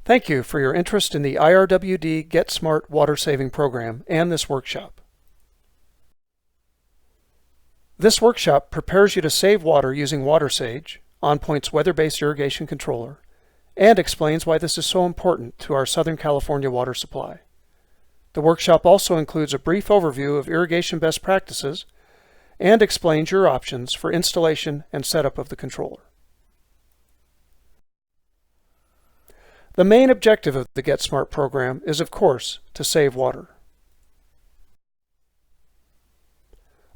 Thank you for your interest in the IRWD Get Smart Water Saving Program and this workshop. This workshop prepares you to save water using WaterSage, OnPoint's weather-based irrigation controller, and explains why this is so important to our Southern California water supply. The workshop also includes a brief overview of irrigation best practices and explains your options for installation and setup of the controller. The main objective of the Get Smart program is, of course, to save water.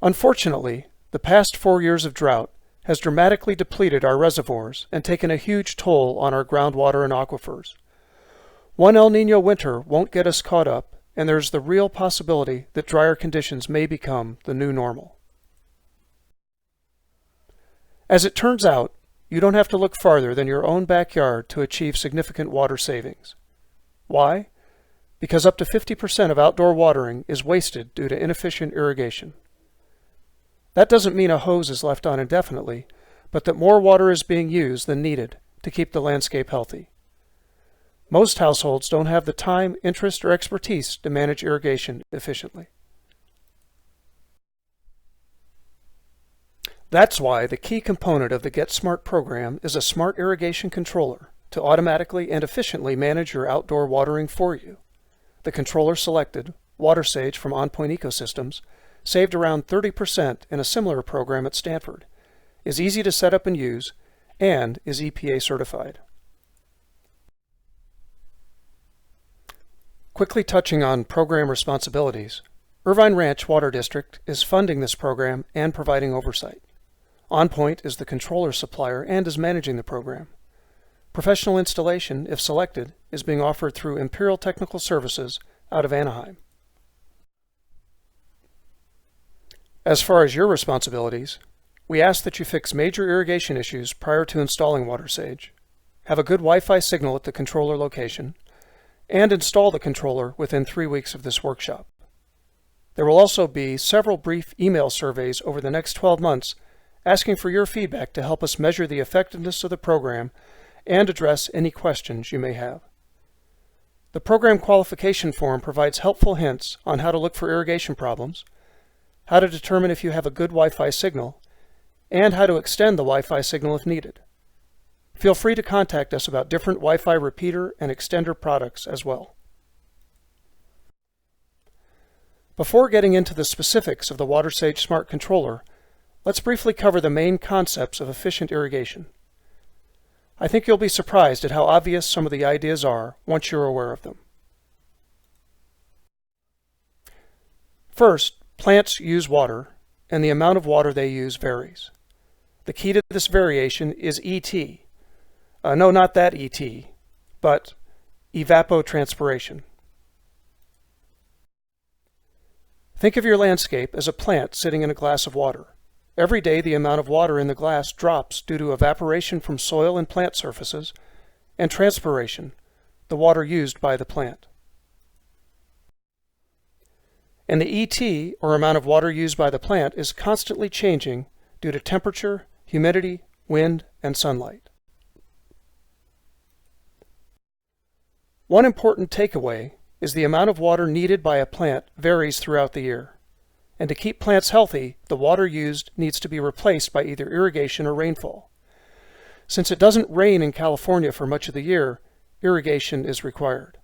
Unfortunately, the past 4 years of drought has dramatically depleted our reservoirs and taken a huge toll on our groundwater and aquifers. One El Niño winter won't get us caught up, and there's the real possibility that drier conditions may become the new normal. As it turns out, you don't have to look farther than your own backyard to achieve significant water savings. Why? Because up to 50% of outdoor watering is wasted due to inefficient irrigation. That doesn't mean a hose is left on indefinitely, but that more water is being used than needed to keep the landscape healthy. Most households don't have the time, interest, or expertise to manage irrigation efficiently. That's why the key component of the Get Smart program is a smart irrigation controller to automatically and efficiently manage your outdoor watering for you. The controller selected, WaterSage from OnPoint Ecosystems, saved around 30% in a similar program at Stanford, is easy to set up and use, and is EPA certified. Quickly touching on program responsibilities, Irvine Ranch Water District is funding this program and providing oversight. OnPoint is the controller supplier and is managing the program. Professional installation, if selected, is being offered through Imperial Technical Services out of Anaheim. As far as your responsibilities, we ask that you fix major irrigation issues prior to installing WaterSage, have a good Wi-Fi signal at the controller location, and install the controller within 3 weeks of this workshop. There will also be several brief email surveys over the next 12 months asking for your feedback to help us measure the effectiveness of the program and address any questions you may have. The program qualification form provides helpful hints on how to look for irrigation problems, how to determine if you have a good Wi-Fi signal, and how to extend the Wi-Fi signal if needed. Feel free to contact us about different Wi-Fi repeater and extender products as well. Before getting into the specifics of the WaterSage Smart Controller, let's briefly cover the main concepts of efficient irrigation. I think you'll be surprised at how obvious some of the ideas are once you're aware of them. First, plants use water, and the amount of water they use varies. The key to this variation is ET. No, not that ET, but evapotranspiration. Think of your landscape as a plant sitting in a glass of water. Every day, the amount of water in the glass drops due to evaporation from soil and plant surfaces, and transpiration, the water used by the plant. And the ET, or amount of water used by the plant, is constantly changing due to temperature, humidity, wind, and sunlight. One important takeaway is the amount of water needed by a plant varies throughout the year. And to keep plants healthy, the water used needs to be replaced by either irrigation or rainfall. Since it doesn't rain in California for much of the year, irrigation is required.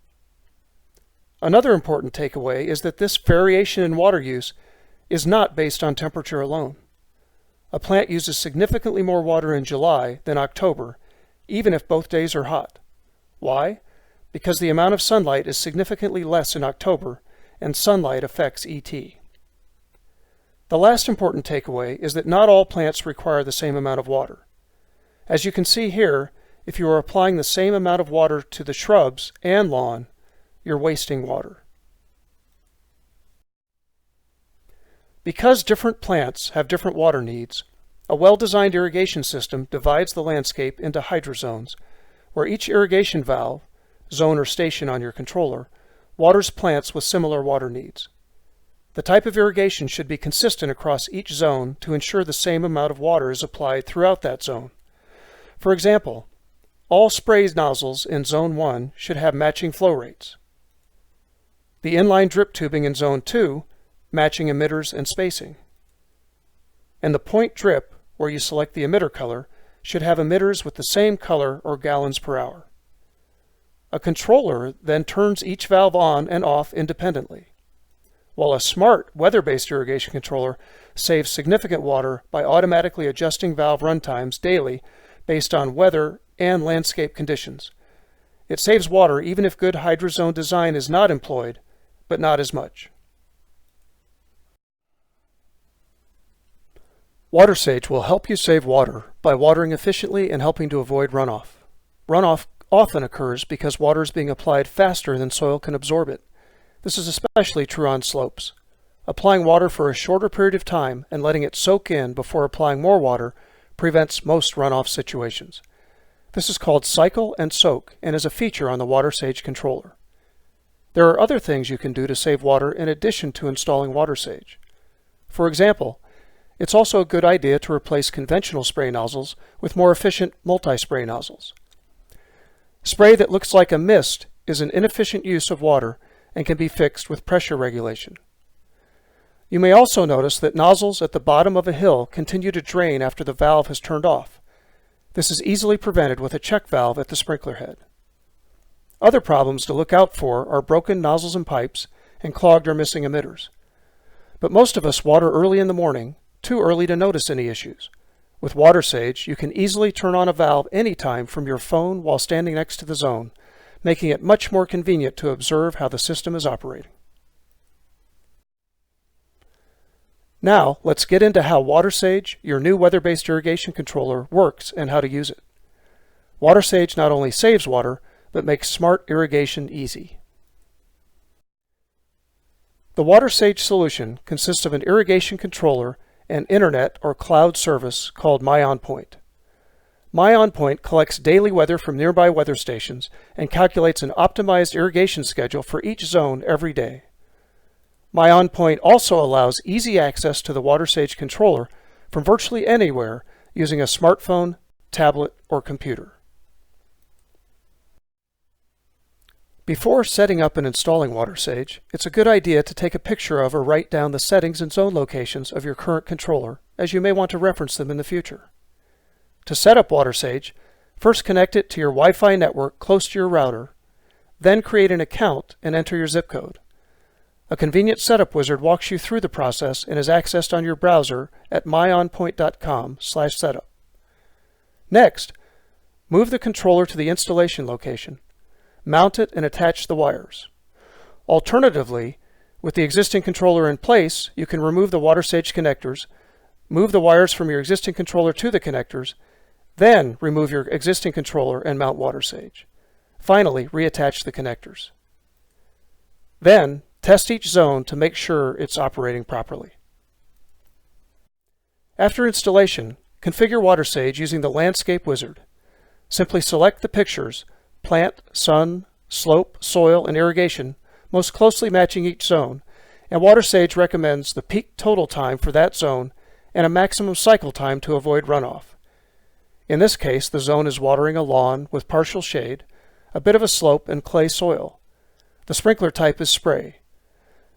Another important takeaway is that this variation in water use is not based on temperature alone. A plant uses significantly more water in July than October, even if both days are hot. Why? Because the amount of sunlight is significantly less in October, and sunlight affects ET. The last important takeaway is that not all plants require the same amount of water. As you can see here, if you are applying the same amount of water to the shrubs and lawn, you're wasting water. Because different plants have different water needs, a well-designed irrigation system divides the landscape into hydrozones, where each irrigation valve, zone or station on your controller, waters plants with similar water needs. The type of irrigation should be consistent across each zone to ensure the same amount of water is applied throughout that zone. For example, all spray nozzles in Zone 1 should have matching flow rates. The inline drip tubing in Zone 2 matching emitters and spacing. And the point drip, where you select the emitter color, should have emitters with the same color or gallons per hour. A controller then turns each valve on and off independently, while a smart weather-based irrigation controller saves significant water by automatically adjusting valve run times daily based on weather and landscape conditions. It saves water even if good hydrozone design is not employed, but not as much. WaterSage will help you save water by watering efficiently and helping to avoid runoff. Runoff often occurs because water is being applied faster than soil can absorb it. This is especially true on slopes. Applying water for a shorter period of time and letting it soak in before applying more water prevents most runoff situations. This is called cycle and soak and is a feature on the WaterSage controller. There are other things you can do to save water in addition to installing WaterSage. For example, it's also a good idea to replace conventional spray nozzles with more efficient multi-spray nozzles. Spray that looks like a mist is an inefficient use of water and can be fixed with pressure regulation. You may also notice that nozzles at the bottom of a hill continue to drain after the valve has turned off. This is easily prevented with a check valve at the sprinkler head. Other problems to look out for are broken nozzles and pipes and clogged or missing emitters. But most of us water early in the morning, too early to notice any issues. With WaterSage, you can easily turn on a valve anytime from your phone while standing next to the zone, making it much more convenient to observe how the system is operating. Now, let's get into how WaterSage, your new weather-based irrigation controller, works and how to use it. WaterSage not only saves water, but makes smart irrigation easy. The WaterSage solution consists of an irrigation controller and internet or cloud service called MyOnPoint. MyOnPoint collects daily weather from nearby weather stations and calculates an optimized irrigation schedule for each zone every day. MyOnPoint also allows easy access to the WaterSage controller from virtually anywhere using a smartphone, tablet, or computer. Before setting up and installing WaterSage, it's a good idea to take a picture of or write down the settings and zone locations of your current controller, as you may want to reference them in the future. To set up WaterSage, first connect it to your Wi-Fi network close to your router, then create an account and enter your zip code. A convenient setup wizard walks you through the process and is accessed on your browser at myonpoint.com/setup. Next, move the controller to the installation location. Mount it and attach the wires. Alternatively, with the existing controller in place, you can remove the WaterSage connectors, move the wires from your existing controller to the connectors, then remove your existing controller and mount WaterSage. Finally, reattach the connectors. Then, test each zone to make sure it's operating properly. After installation, configure WaterSage using the Landscape Wizard. Simply select the pictures, plant, sun, slope, soil, and irrigation, most closely matching each zone, and WaterSage recommends the peak total time for that zone and a maximum cycle time to avoid runoff. In this case, the zone is watering a lawn with partial shade, a bit of a slope, and clay soil. The sprinkler type is spray.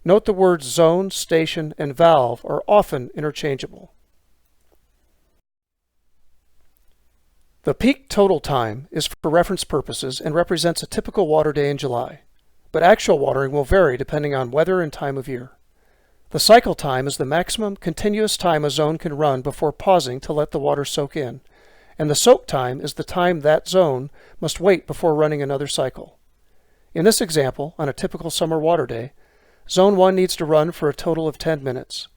Note the words zone, station, and valve are often interchangeable. The peak total time is for reference purposes and represents a typical water day in July, but actual watering will vary depending on weather and time of year. The cycle time is the maximum continuous time a zone can run before pausing to let the water soak in, and the soak time is the time that zone must wait before running another cycle. In this example, on a typical summer water day, Zone 1 needs to run for a total of 10 minutes.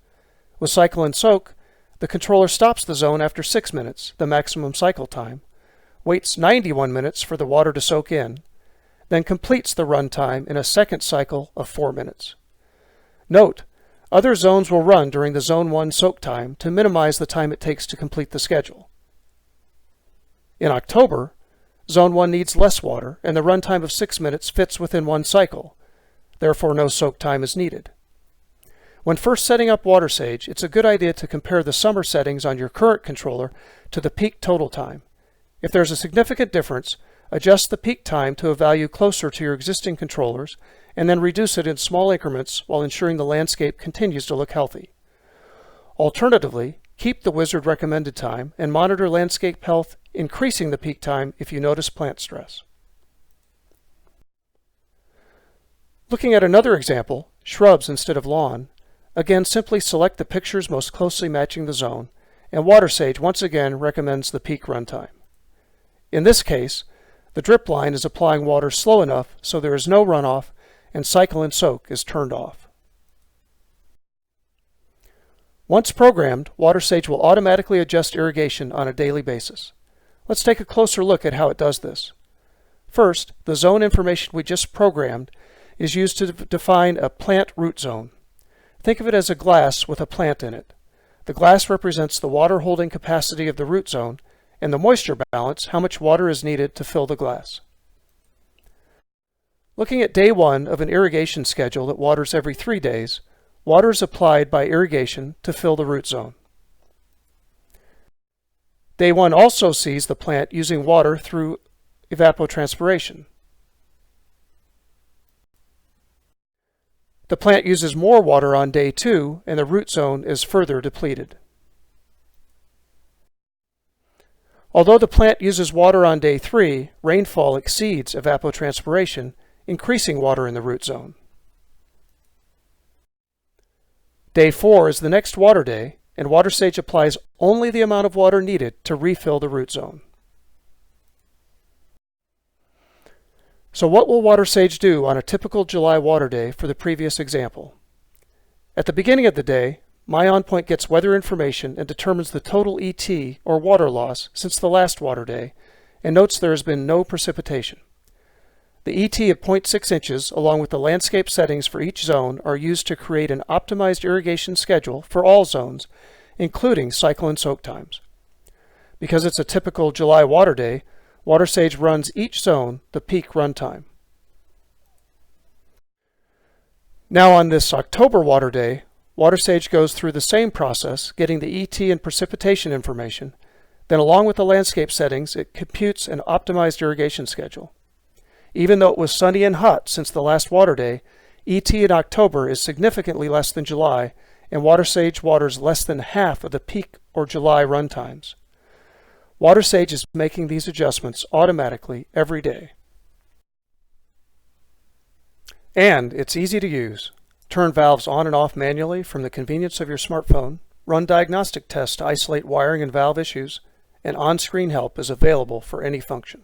With cycle and soak, the controller stops the zone after 6 minutes, the maximum cycle time, waits 91 minutes for the water to soak in, then completes the run time in a second cycle of 4 minutes. Note, other zones will run during the Zone 1 soak time to minimize the time it takes to complete the schedule. In October, Zone 1 needs less water, and the run time of 6 minutes fits within one cycle. Therefore, no soak time is needed. When first setting up WaterSage, it's a good idea to compare the summer settings on your current controller to the peak total time. If there's a significant difference, adjust the peak time to a value closer to your existing controllers, and then reduce it in small increments while ensuring the landscape continues to look healthy. Alternatively, keep the wizard recommended time and monitor landscape health, increasing the peak time if you notice plant stress. Looking at another example, shrubs instead of lawn, again simply select the pictures most closely matching the zone, and WaterSage once again recommends the peak runtime. In this case, the drip line is applying water slow enough so there is no runoff and cycle and soak is turned off. Once programmed, WaterSage will automatically adjust irrigation on a daily basis. Let's take a closer look at how it does this. First, the zone information we just programmed is used to define a plant root zone. Think of it as a glass with a plant in it. The glass represents the water holding capacity of the root zone, and the moisture balance, how much water is needed to fill the glass. Looking at day 1 of an irrigation schedule that waters every 3 days, water is applied by irrigation to fill the root zone. Day 1 also sees the plant using water through evapotranspiration. The plant uses more water on day 2, and the root zone is further depleted. Although the plant uses water on day 3, rainfall exceeds evapotranspiration, increasing water in the root zone. Day 4 is the next water day, and WaterSage applies only the amount of water needed to refill the root zone. So what will WaterSage do on a typical July water day for the previous example? At the beginning of the day, MyOnPoint gets weather information and determines the total ET, or water loss, since the last water day, and notes there has been no precipitation. The ET of 0.6 inches, along with the landscape settings for each zone, are used to create an optimized irrigation schedule for all zones, including cycle and soak times. Because it's a typical July water day, WaterSage runs each zone the peak runtime. Now on this October water day, WaterSage goes through the same process, getting the ET and precipitation information. Then along with the landscape settings, it computes an optimized irrigation schedule. Even though it was sunny and hot since the last water day, ET in October is significantly less than July, and WaterSage waters less than half of the peak or July run times. WaterSage is making these adjustments automatically every day. And it's easy to use. Turn valves on and off manually from the convenience of your smartphone, run diagnostic tests to isolate wiring and valve issues, and on-screen help is available for any function.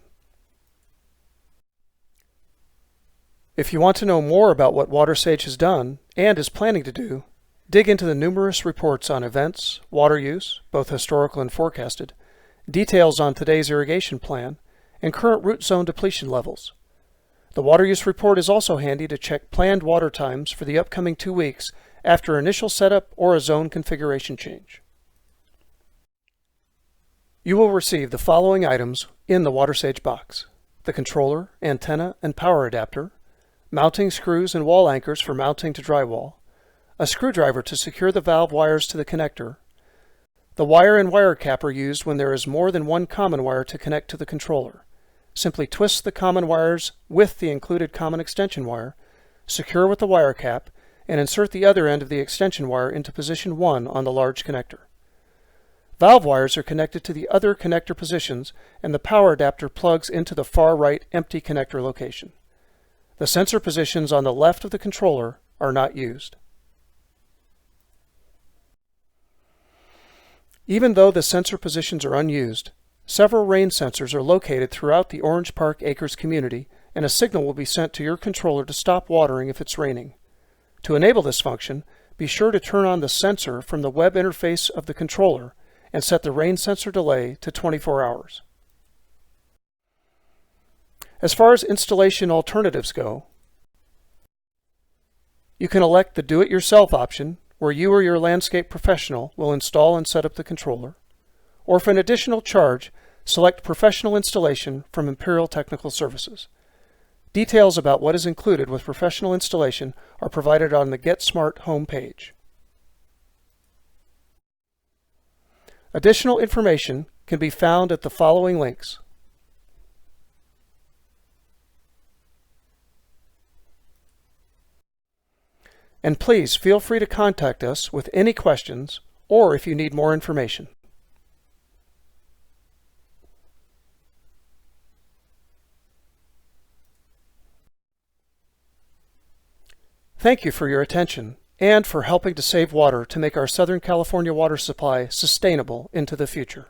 If you want to know more about what WaterSage has done and is planning to do, dig into the numerous reports on events, water use, both historical and forecasted, details on today's irrigation plan, and current root zone depletion levels. The water use report is also handy to check planned water times for the upcoming 2 weeks after initial setup or a zone configuration change. You will receive the following items in the WaterSage box: the controller, antenna, and power adapter, mounting screws and wall anchors for mounting to drywall, a screwdriver to secure the valve wires to the connector. The wire and wire cap are used when there is more than one common wire to connect to the controller. Simply twist the common wires with the included common extension wire, secure with the wire cap, and insert the other end of the extension wire into position 1 on the large connector. Valve wires are connected to the other connector positions, and the power adapter plugs into the far right empty connector location. The sensor positions on the left of the controller are not used. Even though the sensor positions are unused, several rain sensors are located throughout the Orange Park Acres community, and a signal will be sent to your controller to stop watering if it's raining. To enable this function, be sure to turn on the sensor from the web interface of the controller and set the rain sensor delay to 24 hours. As far as installation alternatives go, you can elect the Do-It-Yourself option, where you or your landscape professional will install and set up the controller, or for an additional charge, select Professional Installation from Imperial Technical Services. Details about what is included with professional installation are provided on the Get Smart home page. Additional information can be found at the following links: And please feel free to contact us with any questions or if you need more information. Thank you for your attention and for helping to save water to make our Southern California water supply sustainable into the future.